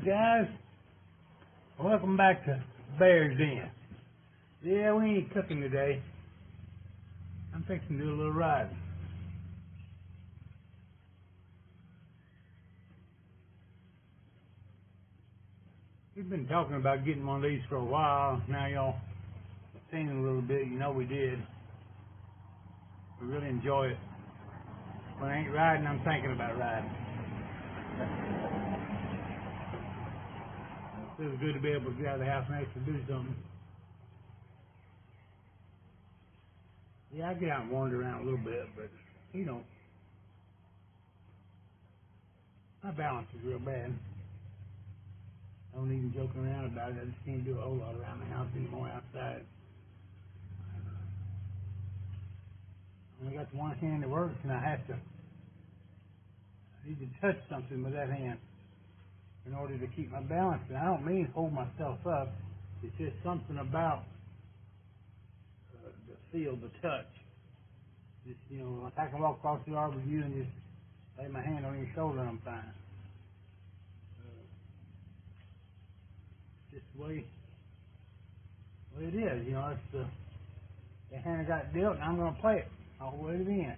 guys, welcome back to Bear's Den. Yeah, we ain't cooking today. I'm fixing to do a little riding. We've been talking about getting one of these for a while. Now y'all seen it a little bit. You know we did. We really enjoy it. When I ain't riding, I'm thinking about riding. It feels good to be able to get out of the house and actually do something. Yeah, I get out and wander around a little bit, but, you know, my balance is real bad. I don't even joke around about it. I just can't do a whole lot around the house anymore outside. I only got one hand that works, and I need to touch something with that hand in order to keep my balance. And I don't mean hold myself up. It's just something about the feel, the touch. Just, you know, like I can walk across the yard with you and just lay my hand on your shoulder and I'm fine. Just the way it is, you know. It's the hand I got dealt, and I'm going to play it all the way to the end.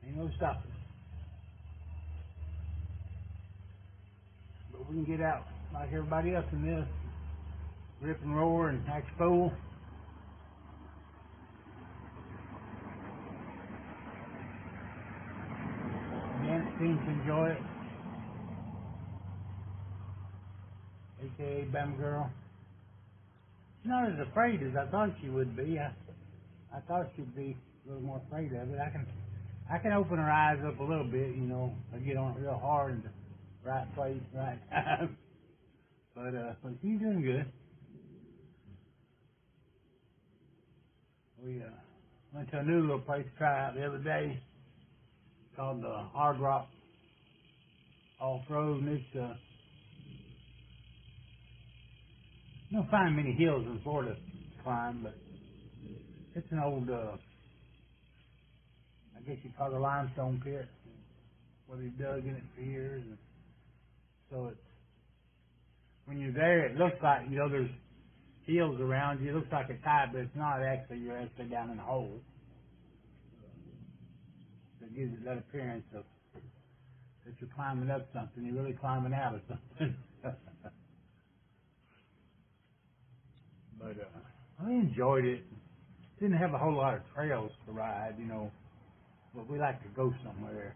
Ain't no stopping. But we can get out like everybody else in this, rip and roar and act fool. Dance seems to enjoy it. AKA Bama Girl. She's not as afraid as I thought she would be. I thought she'd be a little more afraid of it. I can open her eyes up a little bit, you know. I get on it real hard in the right place, right time. But she's doing good. We went to a new little place to try out the other day called the Hard Rock Off-Road, and it's you don't find many hills in Florida to climb, but it's an old, I guess you'd call it a limestone pit, where they dug in it for years. And so it's, when you're there, it looks like, you know, there's hills around you. It looks like it's high, but it's not actually. You're actually down in a hole. So it gives it that appearance of that you're climbing up something. You're really climbing out of something. But I enjoyed it. Didn't have a whole lot of trails to ride, you know, but we like to go somewhere.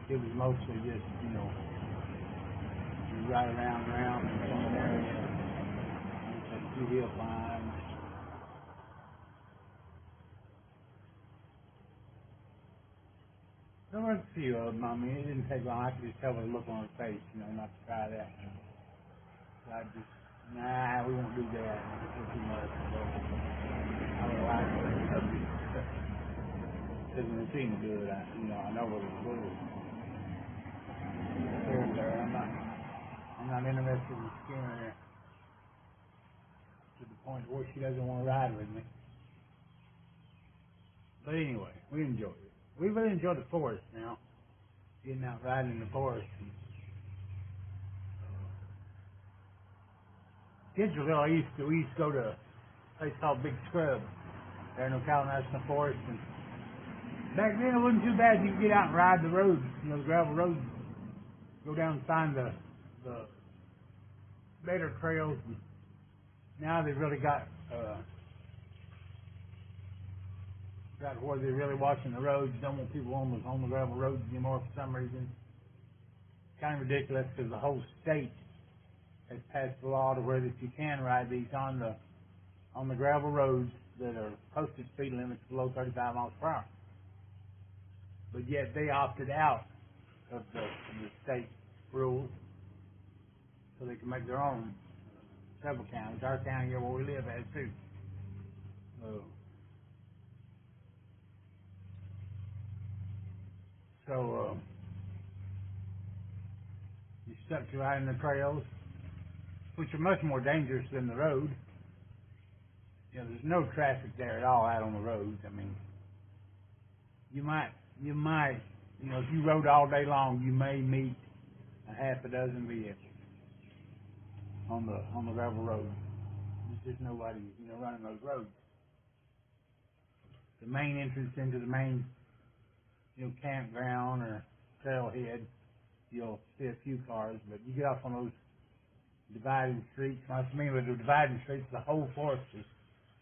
It was mostly just, you know, you ride around in some area, a few hill climbs. There were a few of them. I mean, it didn't take long. I could just tell by the look on her face, you know, not to try that. So I just, nah, we won't do that. It's too much. So I would like to doesn't it seem good? I know what it's good. I'm not interested in scaring her to the point where she doesn't want to ride with me. But anyway, we enjoy it. We really enjoy the forest now. Getting out riding in the forest. Kids were little. We used to go to a place called Big Scrub there in Ocala National Forest, and back then it wasn't too bad. You could get out and ride the roads, you know, the gravel roads. Go down and find the better trails. And now they've really got where they're really watching the roads. Don't want people on the gravel roads anymore for some reason. It's kind of ridiculous because the whole state has passed a law to where that you can ride these on the gravel roads that are posted speed limits below 35 miles per hour. But yet they opted out of the state rules so they can make their own. Several counties. Our county here where we live has too. So you're stuck to riding the trails, which are much more dangerous than the road. You know, there's no traffic there at all out on the roads. I mean, you might you might, you know, if you rode all day long, you may meet a half a dozen vehicles on the gravel road. There's just nobody, you know, running those roads. The main entrance into the main, you know, campground or trailhead, you'll see a few cars, but you get off on those dividing streets. What I mean with the dividing streets, the whole forest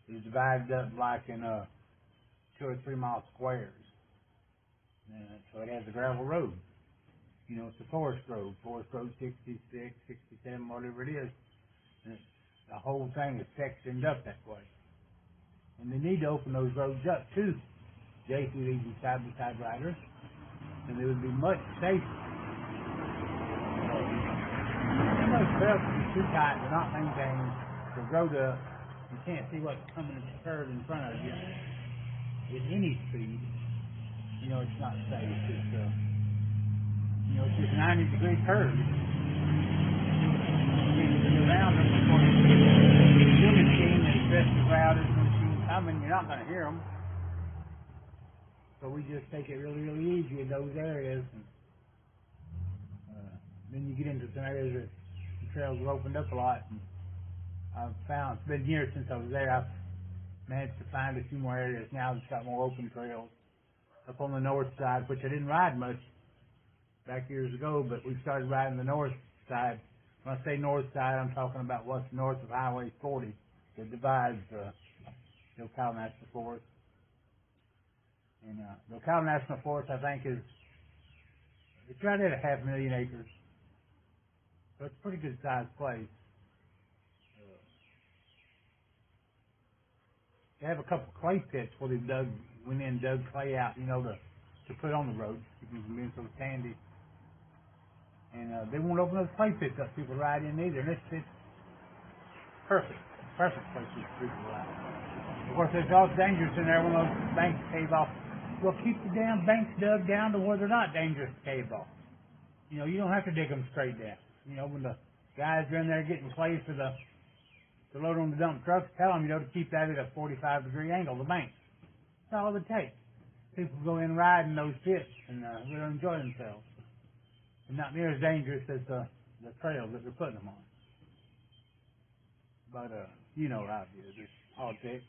is divided up like in 2 or 3 mile squares. So it has a gravel road. You know, it's a forest road 66, 67, whatever it is. And the whole thing is sectioned up that way. And they need to open those roads up too, JCVs and side-by-side riders, and they would be much safer. Those trails are too tight, they're not maintained, they're rode up, you can't see what's coming at the curve in front of you. At any speed, you know, it's not safe. It's, you know, it's just 90-degree curve. You're around them before you see the machine and aggressive routers and machines coming, you're not going to hear them. So we just take it really, really easy in those areas. And, then you get into some areas that the trails have opened up a lot. And I've found, it's been years since I was there, I've managed to find a few more areas now that's got more open trails. Up on the north side, which I didn't ride much back years ago, but we started riding the north side. When I say north side, I'm talking about what's north of Highway 40 that divides the Ocala National Forest. And the Ocala National Forest, I think, it's right at 500,000 acres. So it's a pretty good sized place. They have a couple of clay pits where they went in and dug clay out, you know, to put on the road, keep them from being so sandy. And they won't open those clay pits up people ride in either. And it's perfect place for people to ride. Of course, there's all dangerous in there when those banks cave off. Well, keep the damn banks dug down to where they're not dangerous to cave off. You know, you don't have to dig them straight down. You know, when the guys are in there getting clay for the load on the dump trucks, tell them, you know, to keep that at a 45-degree angle, the bank. That's all it takes. People go in riding those pits and really enjoy themselves. And not near as dangerous as the trails that they're putting them on. But, you know how it is. It's politics.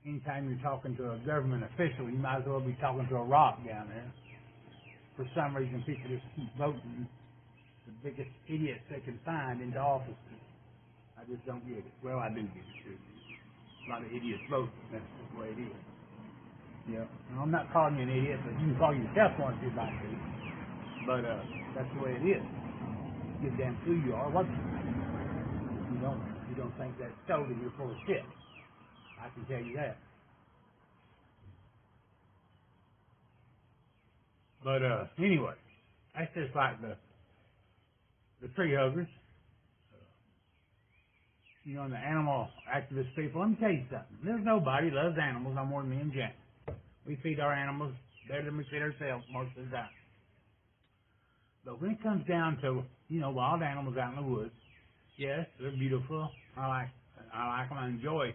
Anytime you're talking to a government official, you might as well be talking to a rock down there. For some reason, people just keep voting the biggest idiots they can find into offices. I just don't get it. Well, I do get it too. A lot of idiots vote. That's just the way it is. Yeah. Now, I'm not calling you an idiot, but you can call yourself one if you'd like to. But that's the way it is. Give a damn who you are, what you are. If you don't think that's so, then you're full of shit. I can tell you that. But anyway, that's just like the tree huggers. You know, and the animal activist people. Let me tell you something. There's nobody loves animals no more than me and Jack. We feed our animals better than we feed ourselves most of the time. But when it comes down to, you know, wild animals out in the woods, yes, they're beautiful. I like them. I enjoy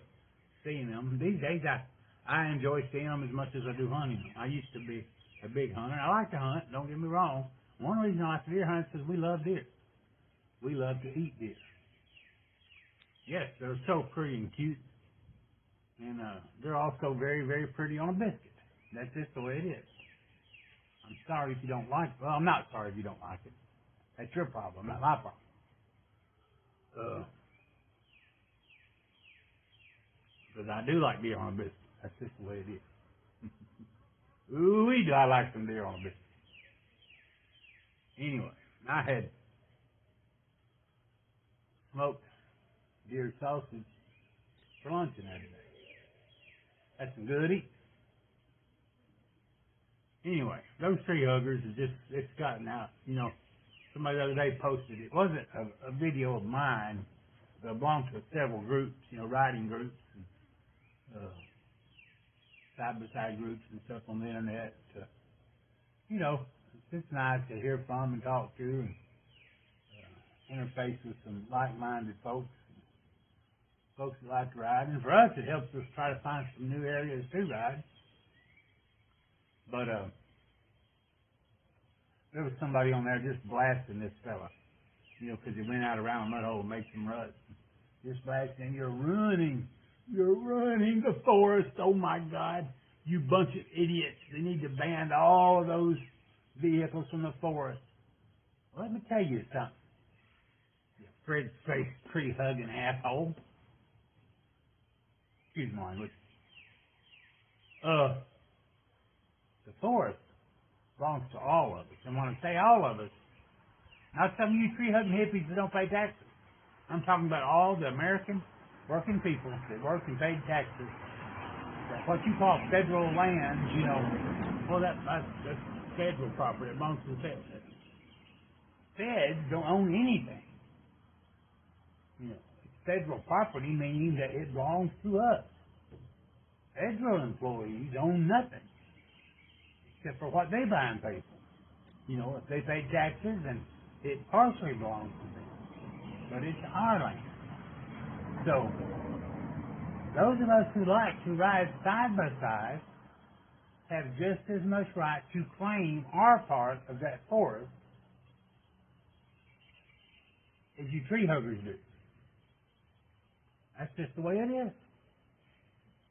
seeing them. These days, I enjoy seeing them as much as I do hunting them. I used to be a big hunter. I like to hunt. Don't get me wrong. One reason I like to deer hunt is because we love deer. We love to eat deer. Yes, they're so pretty and cute, and they're also very, very pretty on a biscuit. That's just the way it is. I'm sorry if you don't like it. Well, I'm not sorry if you don't like it. That's your problem, not my problem. Because I do like deer on a biscuit. That's just the way it is. Ooh, do I like some deer on a biscuit. Anyway, I had smoked deer sausage for lunch the other day. That's some good eating. Anyway, those tree huggers is just, it's gotten out. You know, somebody the other day posted, it wasn't a video of mine, but it belonged to several groups, you know, riding groups, and side-by-side groups and stuff on the internet. You know, it's nice to hear from and talk to and interface with some like-minded folks that like to ride. And for us, it helps us try to find some new areas to ride. But there was somebody on there just blasting this fella, you know, because he went out around a mud hole and made some ruts. Just blasting, you're ruining the forest. Oh my God, you bunch of idiots! They need to ban all of those vehicles from the forest. Well, let me tell you something, you Fred-faced tree-hugging asshole. Excuse my language. The forest belongs to all of us. And when I say all of us, not some of you tree-hugging hippies that don't pay taxes. I'm talking about all the American working people that work and pay taxes. That what you call federal land, you know, well, that's federal property. It belongs to the feds. Feds don't own anything. You know, it's federal property, meaning that it belongs to us. Federal employees own nothing except for what they buy and pay for. You know, if they pay taxes, then it partially belongs to them. But it's our land. So, those of us who like to ride side by side have just as much right to claim our part of that forest as you tree huggers do. That's just the way it is.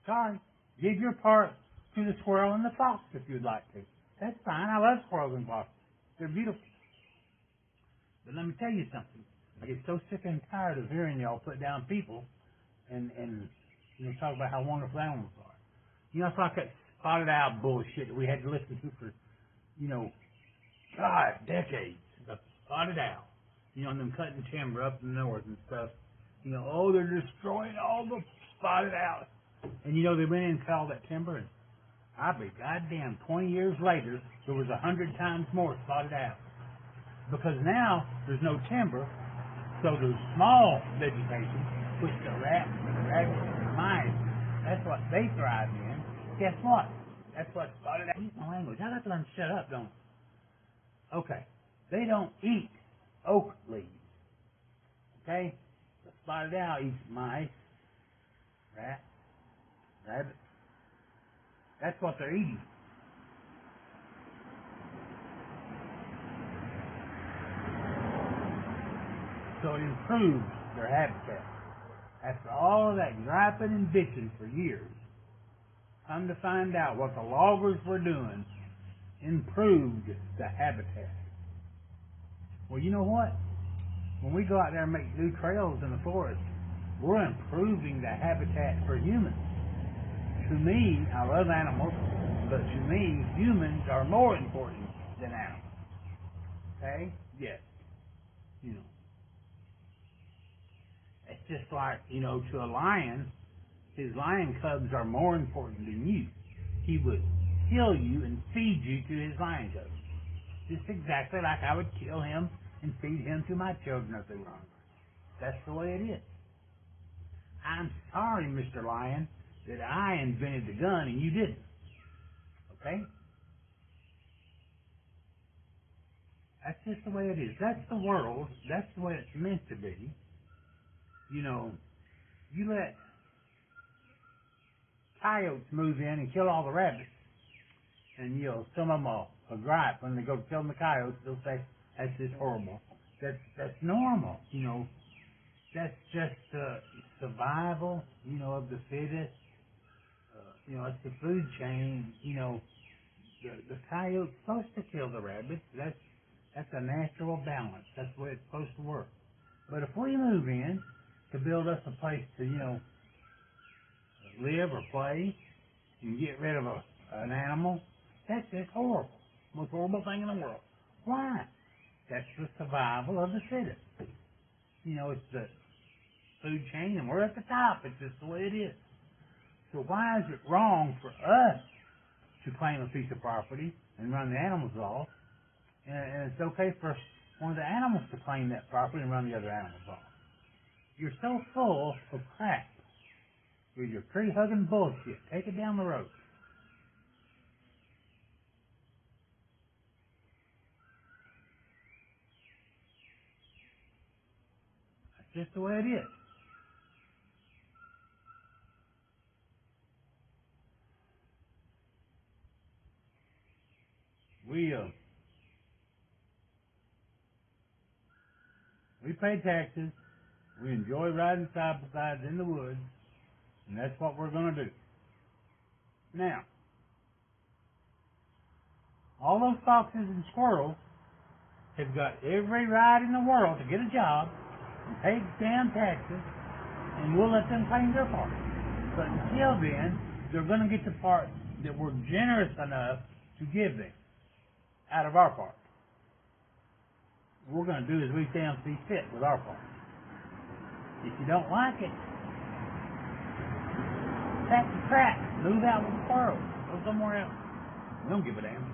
Sorry. Give your part to the squirrel and the fox if you'd like to. That's fine. I love squirrels and foxes. They're beautiful. But let me tell you something. I get so sick and tired of hearing y'all put down people and you know, talk about how wonderful animals are. You know, it's like that spotted owl bullshit that we had to listen to for, you know, God, decades. The spotted owl. You know, and them cutting timber up in the north and stuff. You know, oh, they're destroying all the spotted owls. And you know, they went in and cut all that timber, and I'll be goddamn, 20 years later, there was 100 times more spotted owls. Because now, there's no timber, so there's small vegetation, which the rats, and the rabbits, and the mice, that's what they thrive in. Guess what? That's what spotted owls. Use my language. I got to learn to shut up, don't I? Okay. They don't eat oak leaves. Okay? The spotted owl eats mice, rats, rabbits. That's what they're eating. So it improves their habitat. After all of that griping and bitching for years, come to find out what the loggers were doing improved the habitat. Well, you know what? When we go out there and make new trails in the forest, we're improving the habitat for humans. To me, I love animals, but to me, humans are more important than animals. Okay? Yes. You know. It's just like, you know, to a lion, his lion cubs are more important than you. He would kill you and feed you to his lion cubs. Just exactly like I would kill him and feed him to my children if they were hungry. That's the way it is. I'm sorry, Mr. Lion, that I invented the gun and you didn't. Okay? That's just the way it is. That's the world. That's the way it's meant to be. You know, you let coyotes move in and kill all the rabbits, and you know, some of them will gripe when they go to kill the coyotes. They'll say, "That's just horrible." That's normal. You know, that's just survival. You know, of the fittest. You know, it's the food chain. You know, the coyote's supposed to kill the rabbits. That's a natural balance. That's the way it's supposed to work. But if we move in to build us a place to, you know, live or play and get rid of an animal, that's just horrible. Most horrible thing in the world. Why? That's the survival of the fittest. You know, it's the food chain and we're at the top. It's just the way it is. So why is it wrong for us to claim a piece of property and run the animals off, and it's okay for one of the animals to claim that property and run the other animals off? You're so full of crap with your tree-hugging bullshit. Take it down the road. That's just the way it is. We pay taxes. We enjoy riding side by sides in the woods, and that's what we're going to do. Now, all those foxes and squirrels have got every right in the world to get a job and pay damn taxes, and we'll let them claim their part. But until then, they're going to get the part that we're generous enough to give them out of our part. We're going to do as we damn see fit with our part. If you don't like it, pack your crap, move out with the squirrels, go somewhere else. We don't give a damn.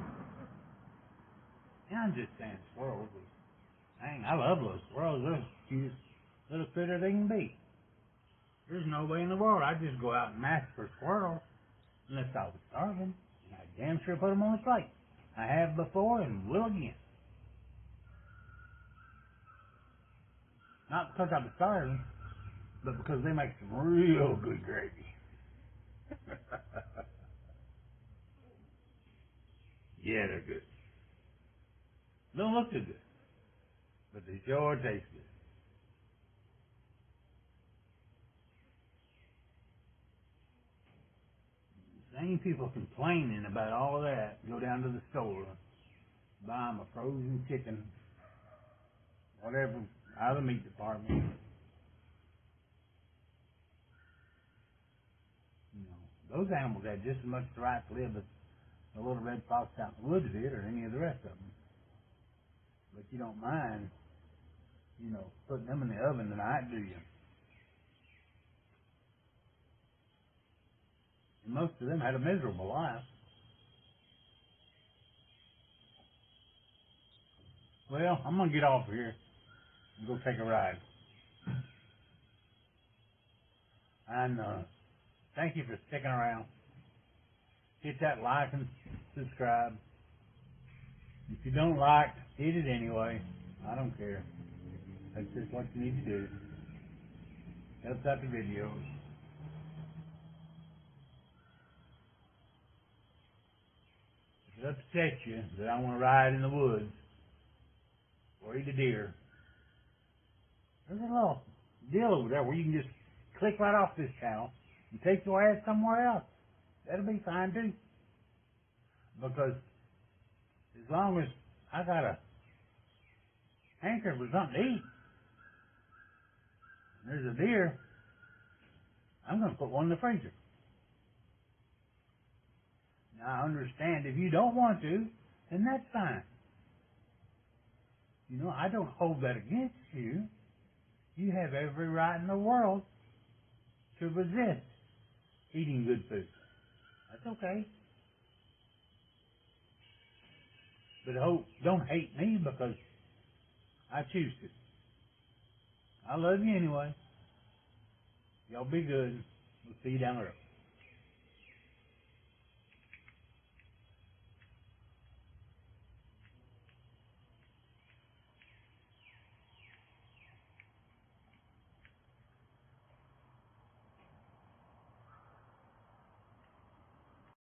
And I'm just saying squirrels. Dang, I love those squirrels. They're the cutest little critter they can be. There's no way in the world I'd just go out and massacre squirrels unless I was starving. And I damn sure put them on the plate. I have before and will again. Not because I was starving, but because they make some real good gravy. Yeah, they're good. Don't look too good, but they sure taste good. Same people complaining about all that go down to the store, buy them a frozen chicken, whatever, out of the meat department. You know, those animals had just as much the right to live as the little red fox out in the woods did, or any of the rest of them. But you don't mind, you know, putting them in the oven tonight, do you? And most of them had a miserable life. Well, I'm going to get off here and go take a ride. And thank you for sticking around. Hit that like and subscribe. If you don't like, hit it anyway. I don't care. That's just what you need to do. Helps out the videos. If it upsets you that I want to ride in the woods or eat a deer, there's a little deal over there where you can just click right off this channel and take your ass somewhere else. That'll be fine too. Because as long as I got a hanker for something to eat, and there's a deer, I'm going to put one in the freezer. Now I understand if you don't want to, then that's fine. You know, I don't hold that against you. You have every right in the world to resist eating good food. That's okay. But don't hate me because I choose to. I love you anyway. Y'all be good. We'll see you down the road.